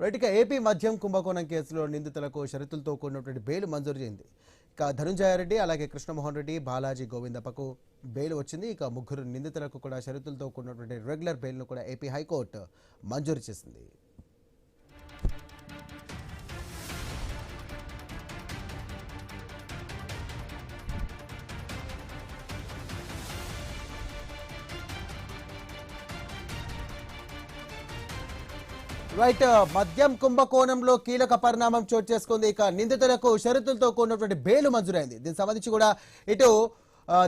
రైట్గా AP మద్యం కుంభకోణం కేసులో నిందితులకు షరతులతో కూడినటువంటి బెయిల్ మంజూరు చేయింది. ఇక ధనుంజయ రెడ్డి అలాగే కృష్ణమోహన్ రెడ్డి, బాలాజీ గోవిందప్పకు బెయిల్ వచ్చింది. ఇక ముగ్గురు నిందితులకు కూడా షరతులతో కూడినటువంటి రెగ్యులర్ బెయిల్ను కూడా ఏపీ హైకోర్టు మంజూరు చేసింది. రైట్, మద్యం కుంభకోణంలో కీలక పరిణామం చోటు చేసుకుంది. ఇక నిందితులకు షరతులతో కూడినటువంటి బెయిల్ మంజూరైంది. దీనికి సంబంధించి కూడా ఇటు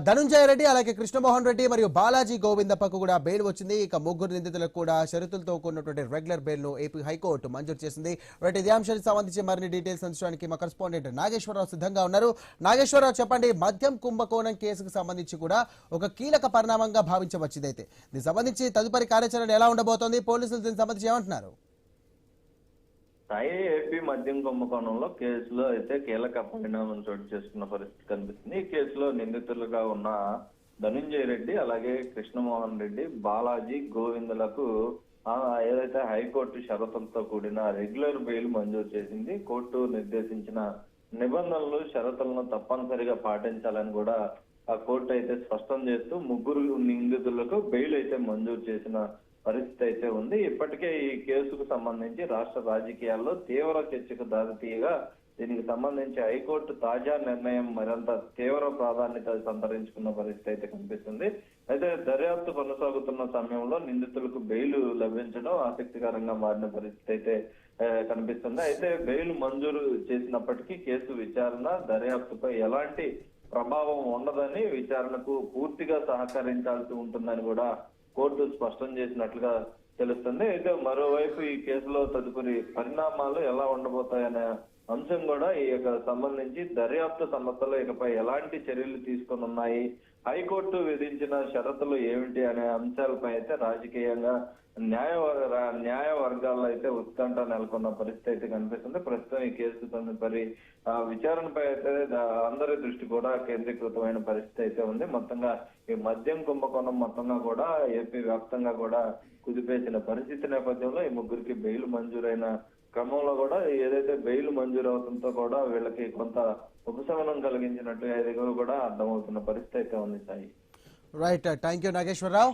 ధనుంజయ రెడ్డి అలాగే కృష్ణమోహన్ రెడ్డి మరియు బాలాజీ గోవిందప్పకు కూడా బెయిల్ వచ్చింది. ఇక ముగ్గురు నిందితులకు కూడా షరతులతో కూడినటువంటి రెగ్యులర్ బెయిల్ను ఏపీ హైకోర్టు మంజూరు చేసింది. రైట్, ఇదే అంశానికి సంబంధించి మరిన్ని డీటెయిల్స్ అందించడానికి మా కరెస్పాండెంట్ నాగేశ్వరరావు సిద్ధంగా ఉన్నారు. నాగేశ్వరరావు, చెప్పండి, మద్యం కుంభకోణం కేసుకు సంబంధించి కూడా ఒక కీలక పరిణామంగా భావించవచ్చు ఇదైతే. దీనికి సంబంధించి తదుపరి కార్యాచరణ ఎలా ఉండబోతోంది? పోలీసులు దీనికి సంబంధించి ఏమంటున్నారు? ఏపీ మద్యం కుంభకోణంలో కేసులో అయితే కీలక పరిణామం చోటు చేసుకున్న పరిస్థితి కనిపిస్తుంది. ఈ కేసులో నిందితులుగా ఉన్న ధనుంజయ రెడ్డి అలాగే కృష్ణమోహన్ రెడ్డి, బాలాజీ గోవిందులకు ఏదైతే హైకోర్టు షరతులతో కూడిన రెగ్యులర్ బెయిల్ మంజూరు చేసింది. కోర్టు నిర్దేశించిన నిబంధనలు, షరతులను తప్పనిసరిగా పాటించాలని కూడా ఆ కోర్టు అయితే స్పష్టం చేస్తూ ముగ్గురు నిందితులకు బెయిల్ అయితే మంజూరు చేసిన పరిస్థితి అయితే ఉంది. ఇప్పటికే ఈ కేసుకు సంబంధించి రాష్ట్ర రాజకీయాల్లో తీవ్ర చర్చకు దారితీయగా దీనికి సంబంధించి హైకోర్టు తాజా నిర్ణయం మరింత తీవ్ర ప్రాధాన్యత సంతరించుకున్న పరిస్థితి అయితే కనిపిస్తుంది. అయితే దర్యాప్తు కొనసాగుతున్న సమయంలో నిందితులకు బెయిల్ లభించడం ఆసక్తికరంగా మారిన పరిస్థితి అయితే కనిపిస్తుంది. అయితే బెయిల్ మంజూరు చేసినప్పటికీ కేసు విచారణ, దర్యాప్తుపై ఎలాంటి ప్రభావం ఉండదని, విచారణకు పూర్తిగా సహకరించాల్సి ఉంటుందని కూడా కోర్టు స్పష్టం చేసినట్లుగా తెలుస్తుంది. అయితే మరోవైపు ఈ కేసులో తదుపరి పరిణామాలు ఎలా ఉండబోతాయనే అంశం కూడా ఈ యొక్క సంబంధించి దర్యాప్తు సంస్థలు ఇకపై ఎలాంటి చర్యలు తీసుకున్నాయి, హైకోర్టు విధించిన షరతులు ఏమిటి అనే అంశాలపై అయితే రాజకీయంగా న్యాయ వర్గాల్లో అయితే ఉత్కంఠ నెలకొన్న పరిస్థితి అయితే కనిపిస్తుంది. ప్రస్తుతం ఈ కేసు తదుపరి విచారణపై అయితే అందరి దృష్టి కూడా కేంద్రీకృతమైన పరిస్థితి అయితే ఉంది. మొత్తంగా ఈ మద్యం కుంభకోణం మొత్తంగా కూడా ఏపీ వ్యాప్తంగా కూడా కుదిపేసిన పరిస్థితి నేపథ్యంలో ఈ ముగ్గురికి బెయిల్ మంజూరైన క్రమంలో కూడా ఏదైతే బెయిల్ మంజూరు అవడంతో కూడా వీళ్ళకి కొంత ఉపశమనం కలిగించినట్టు కూడా అర్థమవుతున్న పరిస్థితి అయితే ఉంది. Sai, right, thank you Nageswararao.